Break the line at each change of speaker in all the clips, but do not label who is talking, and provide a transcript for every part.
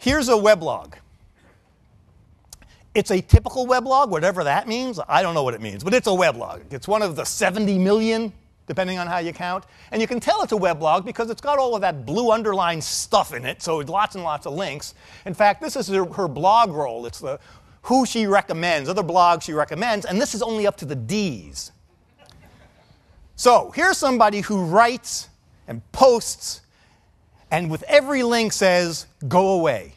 Here's a weblog. It's a typical weblog, whatever that means. I don't know what it means, but it's a weblog. It's one of the 70 million, depending on how you count. And you can tell it's a weblog because it's got all of that blue underlined stuff in it, so it's lots and lots of links. In fact, this is her blog roll. It's the who she recommends, other blogs she recommends, and this is only up to the Ds. So here's somebody who writes and posts, and with every link says, go away.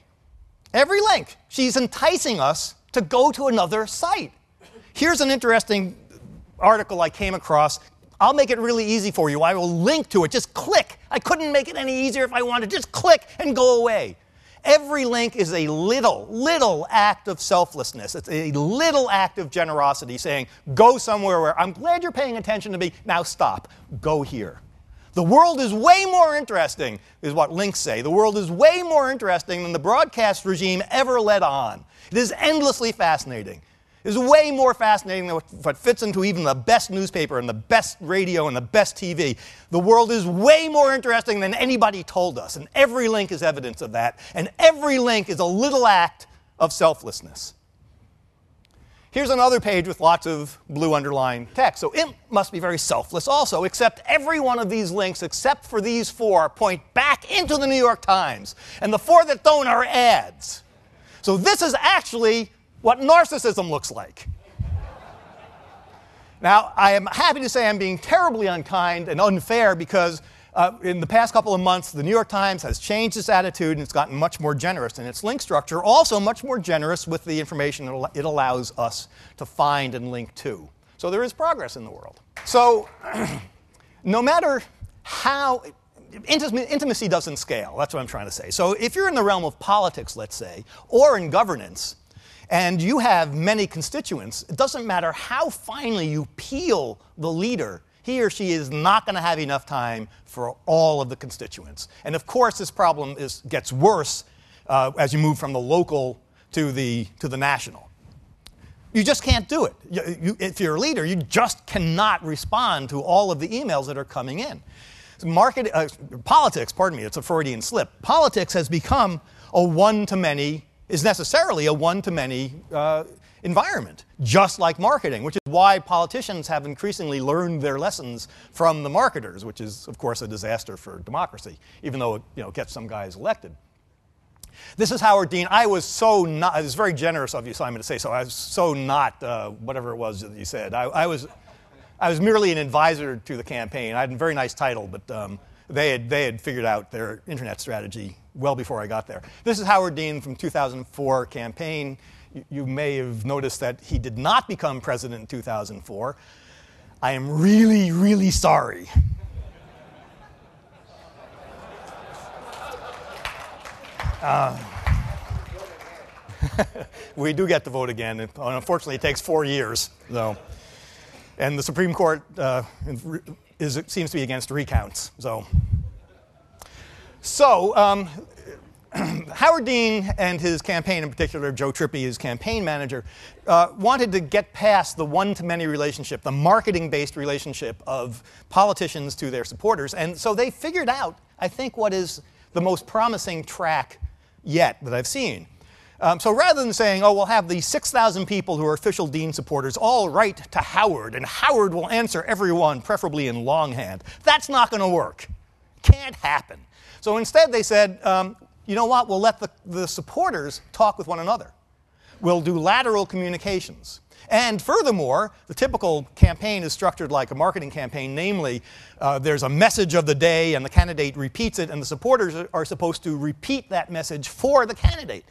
Every link. She's enticing us to go to another site. Here's an interesting article I came across. I'll make it really easy for you. I will link to it. Just click. I couldn't make it any easier if I wanted. Just click and go away. Every link is a little act of selflessness. It's a little act of generosity saying, go somewhere where I'm glad you're paying attention to me. Now stop. Go here. The world is way more interesting, is what links say. The world is way more interesting than the broadcast regime ever let on. It is endlessly fascinating. It is way more fascinating than what fits into even the best newspaper and the best radio and the best TV. The world is way more interesting than anybody told us, and every link is evidence of that, and every link is a little act of selflessness. Here's another page with lots of blue underlined text. So it must be very selfless also, except every one of these links, except for these 4, point back into the New York Times. And the 4 that don't are ads. So this is actually what narcissism looks like. Now, I am happy to say I'm being terribly unkind and unfair because in the past couple of months, the New York Times has changed its attitude and it's gotten much more generous in its link structure, also much more generous with the information it allows us to find and link to. So there is progress in the world. So no matter how, intimacy doesn't scale. That's what I'm trying to say. So if you're in the realm of politics, let's say, or in governance, and you have many constituents, it doesn't matter how finely you peel the leader, he or she is not going to have enough time for all of the constituents. And of course, this problem gets worse as you move from the local to the national. You just can't do it. If you're a leader, you just cannot respond to all of the emails that are coming in. Politics, pardon me, it's a Freudian slip. Politics has become a one-to-many, is necessarily a one-to-many environment, just like marketing, which is why politicians have increasingly learned their lessons from the marketers, which is, of course, a disaster for democracy, even though it gets some guys elected. This is Howard Dean. I was so not, it was very generous of you, Simon, to say so. I was so not whatever it was that you said. I was merely an advisor to the campaign. I had a very nice title, but they had figured out their internet strategy well before I got there. This is Howard Dean from 2004 campaign. You may have noticed that he did not become president in 2004. I am really, really sorry. We do get to vote again. Unfortunately, it takes 4 years, though. And the Supreme Court seems to be against recounts. So Howard Dean and his campaign, in particular Joe Trippi, his campaign manager, wanted to get past the one-to-many relationship, the marketing-based relationship of politicians to their supporters. And so they figured out, I think, what is the most promising track yet that I've seen. So rather than saying, oh, we'll have these 6,000 people who are official Dean supporters all write to Howard, and Howard will answer everyone, preferably in longhand, that's not going to work. Can't happen. So instead they said, you know what, we'll let the supporters talk with one another. We'll do lateral communications. And furthermore, the typical campaign is structured like a marketing campaign, namely, there's a message of the day and the candidate repeats it, and the supporters are supposed to repeat that message for the candidate.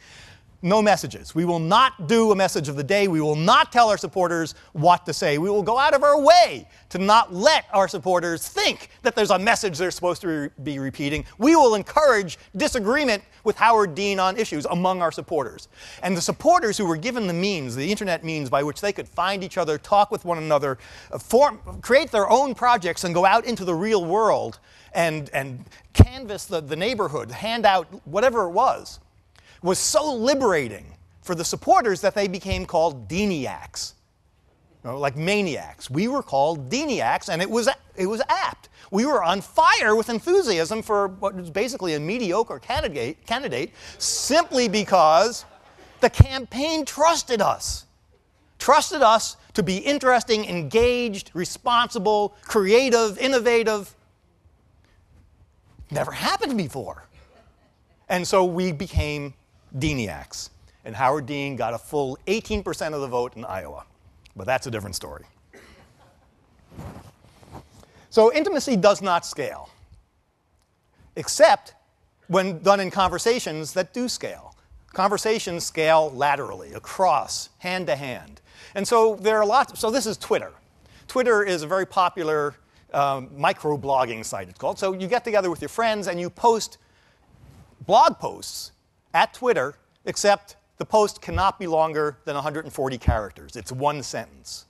No messages. We will not do a message of the day. We will not tell our supporters what to say. We will go out of our way to not let our supporters think that there's a message they're supposed to be repeating. We will encourage disagreement with Howard Dean on issues among our supporters. And the supporters who were given the means, the internet means by which they could find each other, talk with one another, create their own projects and go out into the real world and canvass the neighborhood, hand out whatever it was so liberating for the supporters that they became called Deaniacs, like maniacs. We were called Deaniacs, and it was apt. We were on fire with enthusiasm for what was basically a mediocre candidate simply because the campaign trusted us. Trusted us to be interesting, engaged, responsible, creative, innovative. Never happened before. And so we became Deaniacs. And Howard Dean got a full 18% of the vote in Iowa. But that's a different story. So intimacy does not scale, except when done in conversations that do scale. Conversations scale laterally, across, hand to hand. And so there are lots. So this is Twitter. Twitter is a very popular microblogging site, it's called. So you get together with your friends and you post blog posts at Twitter, except the post cannot be longer than 140 characters. It's one sentence.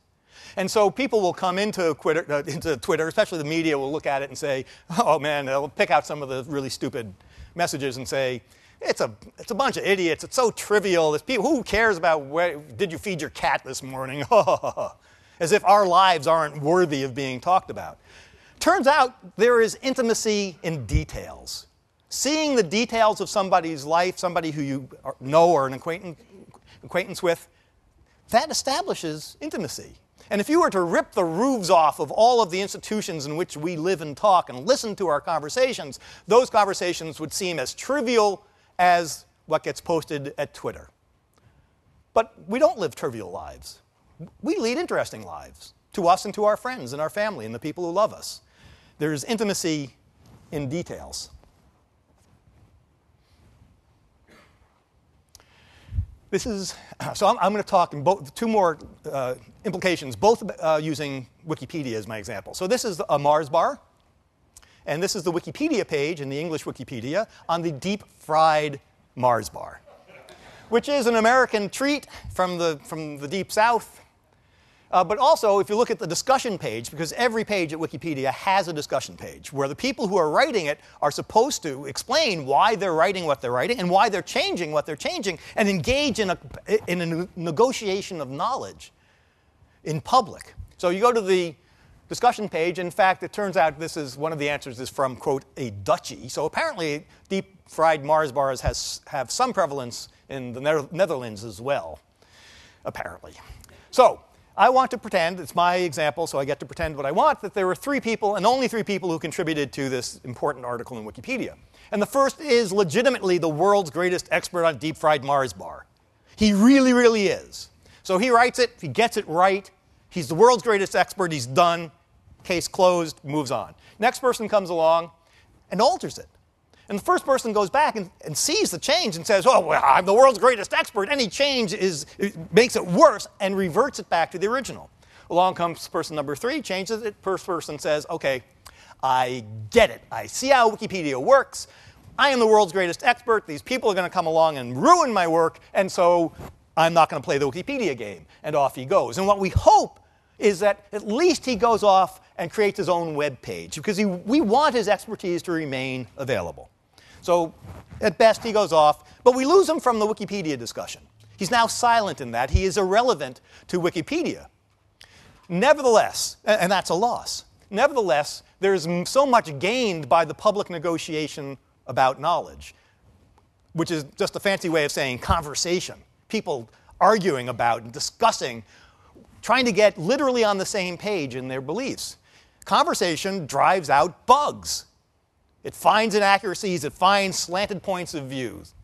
And so people will come into Twitter, especially the media will look at it and say, oh man, they'll pick out some of the really stupid messages and say, it's a bunch of idiots, it's so trivial, there's people, who cares about did you feed your cat this morning? As if our lives aren't worthy of being talked about. Turns out there is intimacy in details. Seeing the details of somebody's life, somebody who you know or an acquaintance with, that establishes intimacy. And if you were to rip the roofs off of all of the institutions in which we live and talk and listen to our conversations, those conversations would seem as trivial as what gets posted at Twitter. But we don't live trivial lives. We lead interesting lives to us and to our friends and our family and the people who love us. There's intimacy in details. So I'm going to talk in two more implications, both using Wikipedia as my example. So this is a Mars bar, and this is the Wikipedia page in the English Wikipedia on the deep-fried Mars bar, which is an American treat from the deep south. But also, if you look at the discussion page, because every page at Wikipedia has a discussion page, where the people who are writing it are supposed to explain why they're writing what they're writing and why they're changing what they're changing, and engage in a negotiation of knowledge in public. So you go to the discussion page. In fact, it turns out this is one of the answers is from, quote, a duchy. So apparently, deep-fried Mars bars have some prevalence in the Netherlands as well, apparently. So I want to pretend, it's my example, so I get to pretend what I want, that there were 3 people, and only 3 people, who contributed to this important article in Wikipedia. And the first is legitimately the world's greatest expert on deep-fried Mars bar. He really, really is. So he writes it, he gets it right, he's the world's greatest expert, he's done, case closed, moves on. Next person comes along and alters it. And the first person goes back and sees the change and says, oh, well, I'm the world's greatest expert. Any change makes it worse and reverts it back to the original. Along comes person number 3, changes it. First person says, OK, I get it. I see how Wikipedia works. I am the world's greatest expert. These people are going to come along and ruin my work. And so I'm not going to play the Wikipedia game. And off he goes. And what we hope is that at least he goes off and creates his own web page, because we want his expertise to remain available. So at best, he goes off, but we lose him from the Wikipedia discussion. He's now silent in that. He is irrelevant to Wikipedia. Nevertheless, and that's a loss, nevertheless, there's so much gained by the public negotiation about knowledge, which is just a fancy way of saying conversation. People arguing about and discussing, trying to get literally on the same page in their beliefs. Conversation drives out bugs. It finds inaccuracies, it finds slanted points of views.